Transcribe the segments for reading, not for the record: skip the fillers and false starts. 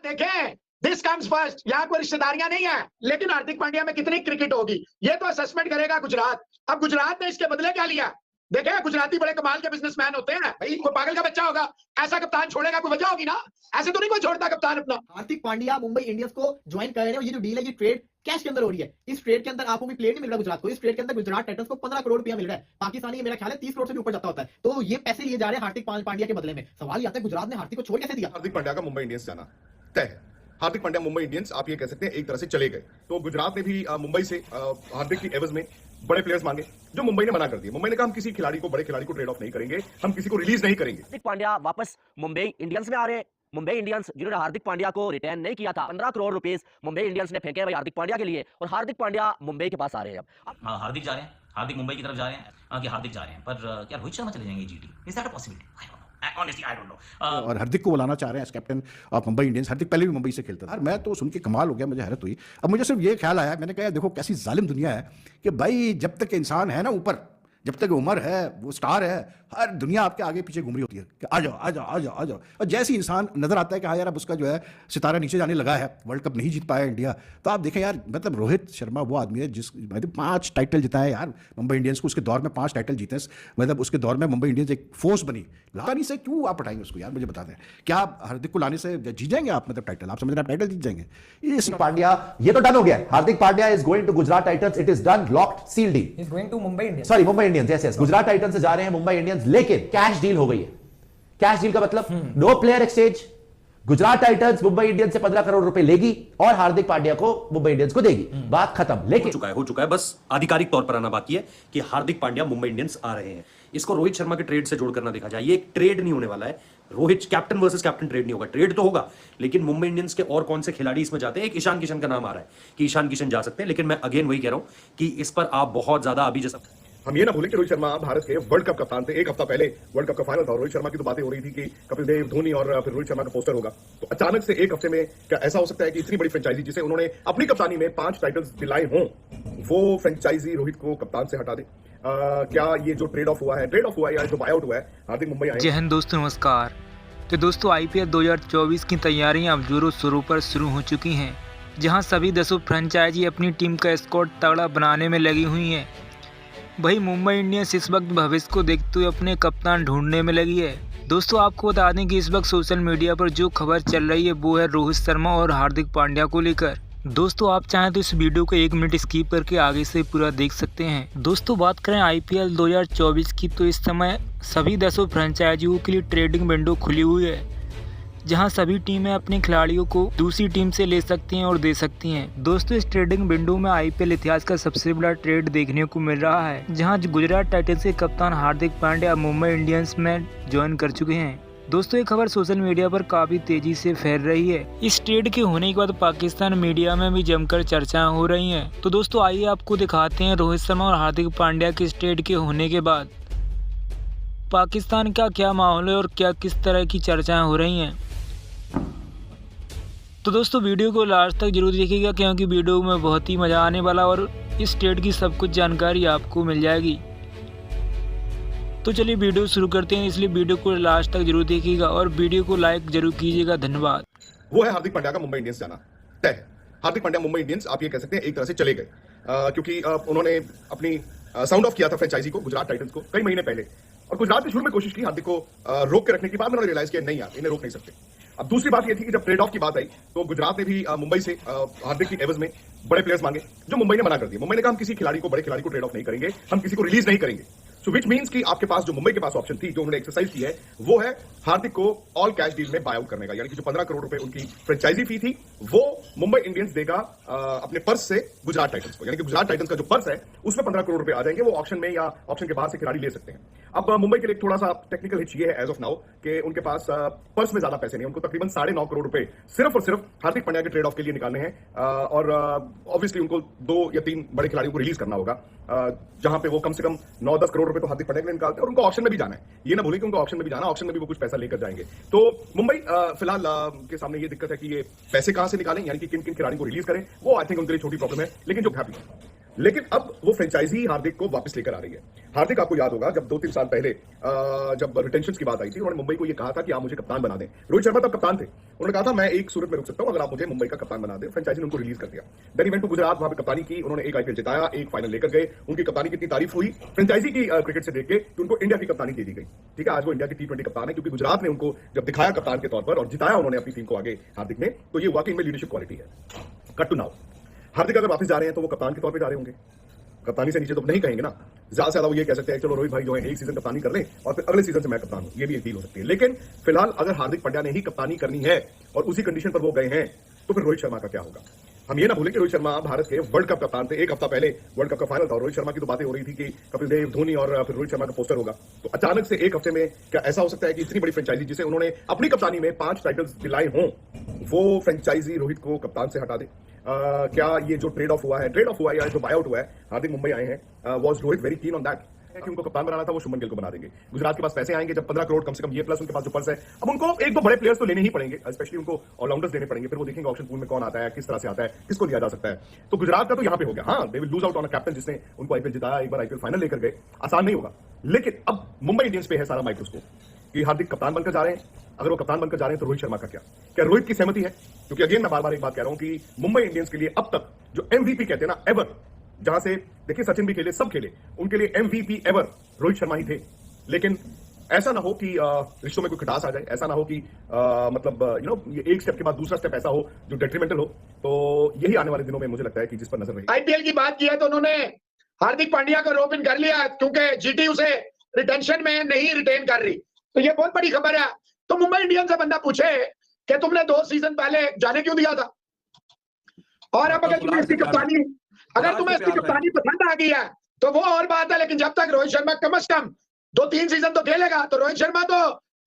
देखें, this comes first. यहाँ कोई रिश्तेदारियां नहीं है, लेकिन हार्दिक पांड्या में कितनी क्रिकेट होगी ये तो असेसमेंट करेगा गुजरात। अब गुजरात ने इसके बदले क्या लिया? देखे, गुजराती बड़े कमाल के बिजनेसमैन होते हैं भाई। कोई पागल का बच्चा होगा, ऐसा कप्तान छोड़ेगा, कोई वजह होगी ना। ऐसे तो नहीं कोई छोड़ता कप्तान अपना। हार्दिक पांड्या मुंबई इंडियंस को ज्वाइन कर रहे हैं। ये जो डील है, ये ट्रेड कैश के अंदर हो रही है। इस ट्रेड के अंदर आपको भी प्लेयर नहीं मिल रहा गुजरात को। इस ट्रेड के अंदर गुजरात टाइटंस को 15 करोड़ रुपया मिल रहा है। पाकिस्तानी ये मेरा ख्याल है 30 करोड़ से भी ऊपर जाता होता है। तो ये पैसे लिए जा रहे हैं हार्दिक पांड्या के बदले में। सवाल ये आता है, गुजरात ने हार्दिक को छोड़ कैसे दिया? हार्दिक पांड्या का मुंबई इंडियंस जाना तय है। हार्दिक पांड्या मुंबई इंडियंस आप ये कह सकते हैं एक तरह से चले गए। तो गुजरात ने भी मुंबई से हार्दिक की एवज में बड़े प्लेयर्स मांगे, जो मुंबई ने मना कर दिए। मुंबई ने कहा हम किसी खिलाड़ी को, बड़े खिलाड़ी को ट्रेड ऑफ नहीं करेंगे, हम किसी को रिलीज नहीं करेंगे। हार्दिक पांड्या वापस मुंबई इंडियंस में आ रहे हैं। मुंबई इंडियंस जिन्होंने हार्दिक पांड्या को रिटर्न नहीं किया था, 15 करोड़ रुपए मुंबई इंडियंस ने फेंके भाई हार्दिक पांड्या के लिए, और हार्दिक पांड्या मुंबई के पास आ रहे हैं। अब हाँ, हार्दिक जा रहे हैं, हार्दिक मुंबई की तरफ जा रहे हैं। हाँ, कि हार्दिक जा रहे हैं, पर क्या रोहित शर्मा चले जाएंगे GT? Is that a possibility? I don't know, honestly I don't know. और हार्दिक को बुलाना चाह रहे हैं as captain of Mumbai Indians. Hardik पहले भी मुंबई से खेलता था। मैं तो सुन के कमाल हो गया, मुझे हैरत हुई। अब मुझे सिर्फ ये ख्याल आया, मैंने कहा देखो कैसी जालिम दुनिया है कि भाई जब तक इंसान है ना ऊपर, जब तक उम्र है, वो स्टार है, हर दुनिया आपके आगे पीछे घूम रही होती है कि आ जाओ आ जाओ आ जाओ आ जाओ। और जैसे इंसान नजर आता है कि हाँ यार अब उसका जो है सितारा नीचे जाने लगा है, वर्ल्ड कप नहीं जीत पाया इंडिया, तो आप देखें यार, मतलब रोहित शर्मा वो आदमी है जिस 5 टाइटल जिताए यार मुंबई इंडियंस को। उसके दौर में 5 टाइटल जीते, मतलब उसके दौर में मुंबई इंडियंस एक फोर्स बनी। लानी से क्यों आप हटाएंगे उसको यार? मुझे बता दें, क्या हार्दिक को लाने से जीत जाएंगे आप? मतलब टाइटल आप समझ रहे हैं टाइटल जीत जाएंगे? पांड्या ये तो डन हो गया है। Hardik Pandya is going to Gujarat Titans. It is done, locked, sealed deal. Is going to Mumbai Indians. Sorry, Mumbai Indians. Yes yes, Gujarat Titans से जा रहे हैं मुंबई इंडियंस, लेकिन कैश डील हो गई है। कैश डील का मतलब no player exchange. Gujarat Titans Mumbai Indians से 15 करोड़ रुपए लेगी और हार्दिक पांड्या को मुंबई इंडियंस को देगी। बात खत्म। लेकिन हो चुका है, बस आधिकारिक तौर पर आना बाकी है कि हार्दिक पांड्या मुंबई इंडियंस आ रहे हैं। इसको रोहित शर्मा के ट्रेड से जोड़कर ना देखा जाए। ये एक ट्रेड नहीं होने वाला है। Rohit captain versus captain trade नहीं होगा। ट्रेड तो होगा, लेकिन मुंबई इंडियंस के और कौन से खिलाड़ी इसमें जाते हैं? एक ईशान किशन का नाम आ रहा है कि ईशान किशन जा सकते हैं, लेकिन मैं अगेन वही कह रहा हूं कि इस पर आप बहुत ज्यादा अभी जैसा हम ये ना भूलें कि रोहित शर्मा भारत के वर्ल्ड कप कप्तान थे। एक हफ्ता पहले वर्ल्ड कप का फाइनल था और रोहित शर्मा की तो बातें हो रही थी कि कपिल देव, धोनी और फिर रोहित शर्मा का पोस्टर होगा। तो अचानक से एक हफ्ते में क्या ऐसा हो सकता है कि इतनी बड़ी फ्रेंचाइजी जिसे उन्होंने अपनी कप्तानी में 5 टाइटल्स दिलाए हों, वो फ्रेंचाइजी रोहित को कप्तान से हटा दे? क्या ये जो ट्रेड ऑफ हुआ है या जो बाय आउट हुआ है, हार्दिक मुंबई आए? जय हिंद दोस्तों, नमस्कार। तो दोस्तों आईपीएल 2024 की तैयारियां अब जोरों शोरों पर शुरू हो चुकी हैं, जहां सभी 10 फ्रेंचाइजी अपनी टीम का स्क्वाड तगड़ा बनाने में लगी हुई हैं। वही मुंबई इंडियंस इस वक्त भविष्य को देखते हुए अपने कप्तान ढूंढने में लगी है। दोस्तों आपको बता दें कि इस वक्त सोशल मीडिया पर जो खबर चल रही है वो है रोहित शर्मा और हार्दिक पांड्या को लेकर। दोस्तों आप चाहें तो इस वीडियो को 1 मिनट स्किप करके आगे से पूरा देख सकते हैं। दोस्तों बात करें आईपीएल 2024 की, तो इस समय सभी 10 फ्रेंचाइजियों के लिए ट्रेडिंग विंडो खुली हुई है, जहां सभी टीमें अपने खिलाड़ियों को दूसरी टीम से ले सकती हैं और दे सकती हैं। दोस्तों इस ट्रेडिंग विंडो में आईपीएल इतिहास का सबसे बड़ा ट्रेड देखने को मिल रहा है, जहां गुजरात टाइटंस के कप्तान हार्दिक पांड्या मुंबई इंडियंस में ज्वाइन कर चुके हैं। दोस्तों ये खबर सोशल मीडिया पर काफी तेजी से फैल रही है। इस ट्रेड के होने के बाद पाकिस्तान मीडिया में भी जमकर चर्चाएं हो रही हैं। तो दोस्तों आइए आपको दिखाते हैं रोहित शर्मा और हार्दिक पांड्या के इस ट्रेड के होने के बाद पाकिस्तान का क्या माहौल है और क्या किस तरह की चर्चाएं हो रही हैं। तो दोस्तों वीडियो को लास्ट तक जरूर देखिएगा, क्योंकि वीडियो में बहुत ही मज़ा आने वाला और इस ट्रेड की सब कुछ जानकारी आपको मिल जाएगी। तो चलिए वीडियो शुरू करते हैं, इसलिए वीडियो को लास्ट तक जरूर देखिएगा और वीडियो को लाइक जरूर कीजिएगा। धन्यवाद। वो है हार्दिक पांड्या का मुंबई इंडियंस जाना तय है। हार्दिक पांड्या मुंबई इंडियंस आप ये कह सकते हैं एक तरह से चले गए, क्योंकि उन्होंने अपनी साउंड ऑफ किया था फ्रेंचाइजी को, गुजरात टाइटंस को, कई महीने पहले। और गुजरात ने शुरू में कोशिश की हार्दिक को रोक के रखने की, बाद में उन्होंने रियलाइज किया नहीं यार इन्हें रोक नहीं सकते। अब दूसरी बात यह थी कि जब ट्रेड ऑफ की बात आई तो गुजरात ने भी मुंबई से हार्दिक की एवज में बड़े प्लेयर्स मांगे, जो मुंबई ने मना कर दिए। मुंबई ने कहा हम किसी खिलाड़ी को, बड़े खिलाड़ी को ट्रेड ऑफ नहीं करेंगे, हम किसी को रिलीज नहीं करेंगे। सो विच मीन्स कि आपके पास जो मुंबई के पास ऑप्शन थी, जो उन्होंने एक्सरसाइज की है, वो है हार्दिक को ऑल कैश डील में बाय आउट करने का। यानी कि जो 15 करोड़ रुपए उनकी फ्रेंचाइजी फी थी वो मुंबई इंडियंस देगा अपने पर्स से गुजरात टाइटंस को। यानी कि गुजरात टाइटंस का जो पर्स है उसमें 15 करोड़ रुपए आ जाएंगे, वो ऑप्शन में या ऑप्शन के बाहर से खिलाड़ी ले सकते हैं। अब मुंबई के लिए थोड़ा सा टेक्निकल हिच ये है एज ऑफ नाउ कि उनके पास पर्स में ज्यादा पैसे नहीं, उनको तकरीबन 9.5 करोड़ रुपए सिर्फ और सिर्फ हार्दिक पांड्या के ट्रेड ऑफ के लिए निकालने हैं। और ऑब्वियसली उनको 2 या 3 बड़े खिलाड़ियों को रिलीज करना होगा, जहां पे वो कम से कम 9-10 करोड़ रुपए तो हार्दिक पांड्या के लिए निकालते हैं। और उनको ऑप्शन में भी जाना है, ये ना भूलें कि उनको ऑप्शन में भी जाना, ऑप्शन में भी वो कुछ पैसा लेकर जाएंगे। तो मुंबई फिलहाल के सामने ये दिक्कत है कि ये पैसे कहां से निकालें, यानी कि किन किन खिलाड़ियों को रिलीज करें, वो आई थिंक उनके लिए छोटी प्रॉब्लम है। लेकिन जो हैप्पी लेकिन अब वो फ्रेंचाइजी हार्दिक को वापस लेकर आ रही है। हार्दिक आपको याद होगा जब 2-3 साल पहले जब रिटेंशन की बात आई थी, उन्होंने मुंबई को ये कहा था कि आप मुझे कप्तान बना दें। रोहित शर्मा तब कप्तान थे, उन्होंने कहा था मैं एक सूरत में रुक सकता हूं अगर आप मुझे मुंबई का कप्तान बना दें। फ्रेंचाइजी ने उनको रिलीज कर दिया। देन इवेंट टू गुजरात, वहां पे कप्तानी की, उन्होंने एक आईपीएल जिताया, एक फाइनल लेकर गए। उनकी कप्तानी की इतनी तारीफ हुई फ्रेंचाइजी की क्रिकेट से देख के कि उनको इंडिया की कप्तानी दे दी गई। ठीक है, आज वो इंडिया की T20 कप्तान है, क्योंकि गुजरात ने उनको जब दिखाया कप्तान के तौर पर और जिताया उन्होंने अपनी टीम को आगे हार्दिक ने, तो ये वाकई में लीडरशिप क्वालिटी है। कट टू नाउ, हार्दिक अगर वापस जा रहे हैं तो वो कप्तान के तौर पर जा रहे होंगे, कप्तानी से नीचे तो नहीं कहेंगे ना। ज्यादा से ज्यादा वो ये कह सकते हैं चलो रोहित भाई जो है एक सीजन कप्तानी कर लें और फिर अगले सीजन से मैं कप्तान हूं, ये भी एक डील हो सकती है। लेकिन फिलहाल अगर हार्दिक पांड्या ने ही कप्तानी करनी है और उसी कंडीशन पर वो गए हैं, तो फिर रोहित शर्मा का क्या होगा। हम ये ना भूलें कि रोहित शर्मा भारत के वर्ल्ड कप कप्तान थे। एक हफ्ता पहले वर्ल्ड कप का फाइनल था और रोहित शर्मा की तो बातें हो रही थी कि कपिल देव, धोनी और फिर रोहित शर्मा का पोस्टर होगा। तो अचानक से एक हफ्ते में क्या ऐसा हो सकता है कि इतनी बड़ी फ्रेंचाइजी जिसे उन्होंने अपनी कप्तानी में 5 टाइटल्स दिलाए हों, वो फ्रेंचाइजी रोहित को कप्तान से हटा दे। क्या ये जो ट्रेड ऑफ हुआ है या जो बाय आउट हुआ है, हार्दिक मुंबई आए हैं, was Rohit very keen on that कि उनको कप्तान बनाना था, वो शुभमन गिल को बना देंगे। गुजरात के पास पैसे आएंगे जब 15 करोड़ कम से कम ये प्लस उनके पास जो पर्स है, अब उनको 1-2 बड़े प्लेयर्स तो लेने ही पड़ेंगे, स्पेशली उनको ऑलराउंडर्स देने पड़ेंगे। फिर वो देखेंगे ऑप्शन पूल में कौन आता है, किस तरह से आता है, किसको लिया जा सकता है। तो गुजरात का तो यहां पे हो गया। हाँ, they will lose out on a captain जिसने उनको आईपीएल जिताया, एक बार आईपीएल फाइनल लेकर गए, आसान नहीं होगा। लेकिन अब मुंबई इंडियंस पे है सारा माइक्रोस्कोप कि हार्दिक कप्तान बनकर जा रहे हैं। अगर वो कप्तान बनकर जा रहे हैं तो रोहित शर्मा का क्या रोहित की सहमति है? क्योंकि अगेन मैं बार-बार एक बात कह रहा हूं कि मुंबई इंडियंस के लिए अब तक जो MVP कहते हैं ना, एवर, जहां से देखिए सचिन भी खेले, सब खेले, उनके लिए MVP एवर रोहित शर्मा ही थे। लेकिन ऐसा ना हो कि रिश्तों में कोई खटास आ जाए, ऐसा ना हो कि ये एक स्टेप के बाद दूसरा स्टेप ऐसा हो जो डेट्रीमेंटल हो। तो यही आने वाले दिनों में मुझे लगता है कि जिस पर नजर रही। आईपीएल की बात की है तो उन्होंने हार्दिक पांड्या को रोप इन कर लिया क्योंकि जीटी उसे रिटेंशन में नहीं रिटेन कर रही। तो ये बहुत बड़ी खबर है। तो मुंबई इंडियंस से बंदा पूछे कि तुमने 2 सीजन पहले जाने क्यों दिया था, और अब अगर तुम्हें इसकी कप्तानी पसंद आ गई है तो वो और बात है। लेकिन जब तक रोहित शर्मा कम से कम 2-3 सीजन तो खेलेगा, तो रोहित शर्मा तो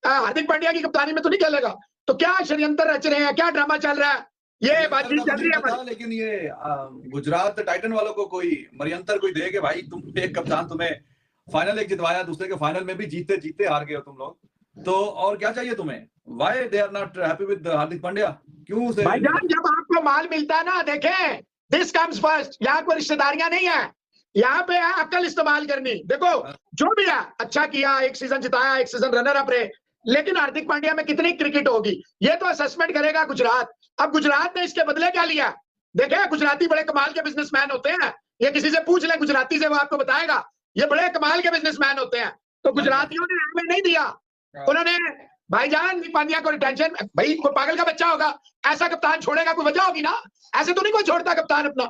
हार्दिक पांड्या की कप्तानी में तो नहीं खेलेगा। तो क्या षड्यंत्र रच रहे हैं, क्या ड्रामा चल रहा है, ये बातचीत चल रही है। लेकिन ये गुजरात टाइटन वालों को कोई मरियंतर कोई दे कि भाई तुम एक कप्तान, तुम्हें फाइनल एक जितवाया, दूसरे के फाइनल में भी जीते जीते हार गए हो तुम लोग, तो और क्या चाहिए तुम्हें? Why they are not happy with Hardik Pandya? क्यों से? भाईजान जब आपको माल मिलता है ना, देखें दिस कम्स फर्स्ट। यहाँ कोई रिश्तेदारियां नहीं है, यहाँ पे है अक्ल इस्तेमाल करनी। देखो जो भी है अच्छा किया, एक सीजन जिताया, एक सीजन रनर अप रहे, लेकिन हार्दिक पांड्या में कितनी क्रिकेट होगी ये तो असेसमेंट करेगा गुजरात। अब गुजरात ने इसके बदले क्या लिया? देखे गुजराती बड़े कमाल के बिजनेसमैन होते हैं, ये किसी से पूछ ले गुजराती से, वो आपको बताएगा ये बड़े कमाल के बिजनेसमैन होते हैं। तो गुजरातियों ने हमें नहीं दिया, उन्होंने भाईजान पांड्या को रिटेंशन। भाई कोई पागल का बच्चा होगा ऐसा कप्तान छोड़ेगा, कोई वजह होगी ना, ऐसे तो नहीं कोई छोड़ता कप्तान अपना।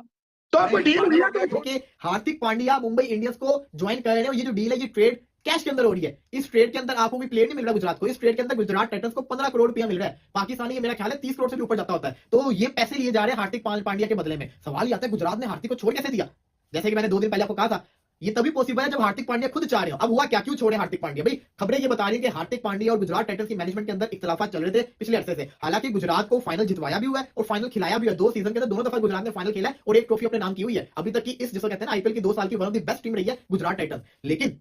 तो कोई डील हुई है क्योंकि हार्दिक पांड्या मुंबई इंडियंस को ज्वाइन कर रहे हैं, ये जो डील है ये ट्रेड कैश के अंदर हो रही है। इस ट्रेड के अंदर आपको भी प्लेयर नहीं मिल रहा गुजरात को, इस ट्रेड के अंदर गुजरात टाइटंस को 15 करोड़ रुपया मिल रहा है। पाकिस्तानी ये मेरा ख्याल है 30 करोड़ से भी ऊपर जाता होता है। तो ये पैसे लिए जा रहे हैं हार्दिक पांड्या के बदले में। सवाल ये आता है गुजरात ने हार्दिक को छोड़ कैसे दिया? जैसे कि मैंने 2 दिन पहले आपको कहा था, ये तभी पॉसिबल है जब हार्दिक पांड्या खुद चाह रहे हो। अब हुआ क्या, क्यों छोड़े हार्दिक पांड्या? भाई खबरें ये बता रही है कि हार्दिक पांड्या और गुजरात टाइटंस की मैनेजमेंट के अंदर इख्तिलाफात चल रहे थे पिछले अरसे से। हालांकि गुजरात को फाइनल जितवाया भी हुआ है और फाइनल खिलाया भी है। 2 सीजन के अंदर दोनों दफा गुजरात ने फाइनल खेला है और एक ट्रॉफी अपने नाम की हुई है। अभी तक की इस जिसको कहते हैं ना आईपीएल की 2 साल की one of the best team रही है गुजरात टाइटंस। लेकिन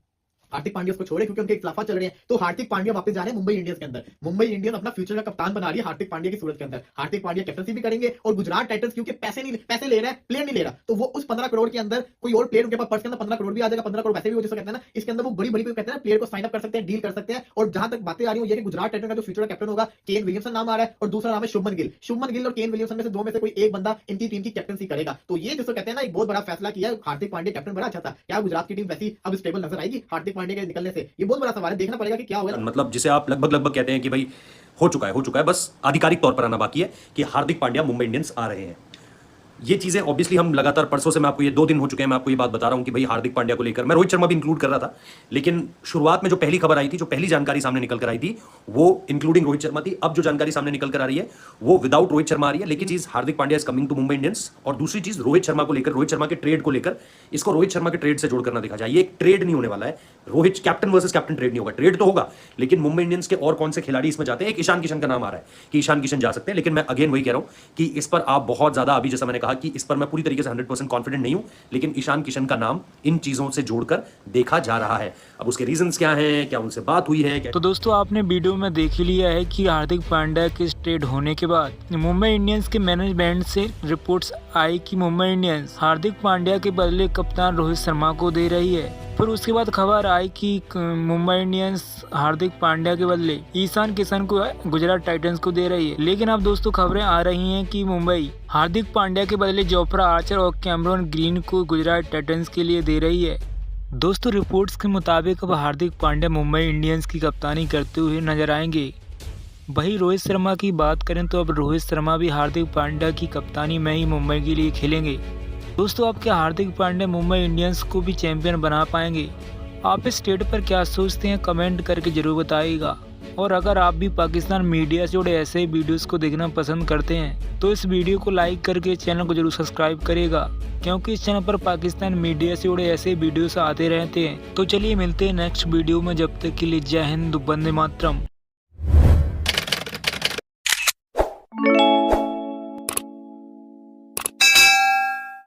हार्दिक पांड्या उसको छोड़े क्योंकि उनके इख्तिलाफात चल रहे हैं। तो हार्दिक पांड्या वापस जा रहे हैं मुंबई इंडियंस के अंदर। मुंबई इंडियंस अपना फ्यूचर का कप्तान बना रही है हार्दिक पांड्या की सूरत के अंदर। हार्दिक पांड्या कैप्टनसी भी करेंगे और गुजरात टाइटंस क्योंकि पैसे ले रहा है, प्लेयर नहीं ले रहा, तो वो उस 15 करोड़ के अंदर कोई और प्लेयर उनके पास पर्स के अंदर 15 करोड़ भी आ जाएगा। 15 करोड़ वैसे भी हो जिसको कहते हैं ना, इसके अंदर वो बड़ी कहते हैं प्लेयर को साइन अप कर सकते हैं, डील कर सकते हैं। और जहां तक बातें आ रही है कि गुजरात टाइटंस का जो फ्यूचर कैप्टन होगा केन विलियमसन नाम आ रहा है और दूसरा नाम है शुभमन गिल। शुभमन गिल और केन विलियमसन में से 2 में से कोई एक बंदा इनकी टीम की कैप्टनसी करेगा। तो ये जिसको कहते हैं ना एक बहुत बड़ा फैसला किया है। हार्दिक पांड्या कैप्टन बड़ा अच्छा था, क्या गुजरात की टीम वैसी अब स्टेबल नजर आएगी हार्दिक पांड्या के निकलने से? ये बहुत बड़ा सवाल है, देखना पड़ेगा कि क्या होगा। मतलब जिसे आप लगभग कहते हैं कि भाई हो चुका है, बस आधिकारिक तौर पर आना बाकी है कि हार्दिक पांड्या मुंबई इंडियंस आ रहे हैं। ये चीजें ऑब्वियसली हम लगातार परसों से, मैं आपको ये 2 दिन हो चुके हैं, मैं आपको ये बात बता रहा हूं कि भाई हार्दिक पांड्या को लेकर मैं रोहित शर्मा भी इंक्लूड कर रहा था, लेकिन शुरुआत में जो पहली खबर आई थी, जो पहली जानकारी सामने निकल कर आई थी, वो इंक्लूडिंग रोहित शर्मा थी। अब जो जानकारी सामने निकल कर आ रही है वो विदाउट रोहित शर्मा आ रही है। लेकिन चीज Hardik Pandya is coming to Mumbai Indians, और दूसरी चीज रोहित शर्मा को लेकर, रोहित शर्मा के ट्रेड को लेकर, इसको रोहित शर्मा के ट्रेड से जोड़ करना देखा जाए। ये एक ट्रेड नहीं होने वाला है, Rohit captain versus captain trade नहीं होगा। ट्रेड तो होगा, लेकिन मुंबई इंडियंस के और कौन से खिलाड़ी इसमें जाते हैं? एक ईशान किशन का नाम आ रहा है कि ईशान किशन जा सकते हैं, लेकिन मैं अगेन वही कह रहा हूं कि इस पर आप बहुत ज्यादा, अभी जैसा मैंने कहा कि इस पर मैं पूरी तरीके से 100% कॉन्फिडेंट नहीं हूं, लेकिन ईशान किशन का नाम इन चीजों से जोड़कर देखा जा रहा है। अब उसके रीजंस क्या हैं, क्या उनसे बात हुई है, तो दोस्तों आपने वीडियो में देख ही लिया है कि हार्दिक पांड्या के ट्रेड होने के बाद मुंबई इंडियंस के मैनेजमेंट से रिपोर्ट्स आई कि मुंबई इंडियंस हार्दिक पांड्या के बदले कप्तान रोहित शर्मा को दे रही है। फिर उसके बाद खबर आई कि मुंबई इंडियंस हार्दिक पांड्या के बदले ईशान किशन को गुजरात टाइटंस को दे रही है। लेकिन अब दोस्तों खबरें आ रही हैं कि मुंबई हार्दिक पांड्या के बदले जोफ्रा आर्चर और कैमरन ग्रीन को गुजरात टाइटंस के लिए दे रही है। दोस्तों रिपोर्ट्स के मुताबिक अब हार्दिक पांड्या मुंबई इंडियंस की कप्तानी करते हुए नजर आएंगे। वही रोहित शर्मा की बात करें तो अब रोहित शर्मा भी हार्दिक पांड्या की कप्तानी में ही मुंबई के लिए खेलेंगे। दोस्तों अब क्या हार्दिक पांड्या मुंबई इंडियंस को भी चैंपियन बना पाएंगे? आप इस ट्रेड पर क्या सोचते हैं कमेंट करके जरूर बताइएगा। और अगर आप भी पाकिस्तान मीडिया से जुड़े ऐसे ही वीडियोस को देखना पसंद करते हैं तो इस वीडियो को लाइक करके चैनल को जरूर सब्सक्राइब करिएगा, क्योंकि इस चैनल पर पाकिस्तान मीडिया से जुड़े ऐसे वीडियोस आते रहते हैं। तो चलिए मिलते हैं नेक्स्ट वीडियो में, जब तक के लिए जय हिंद, वंदे मातरम।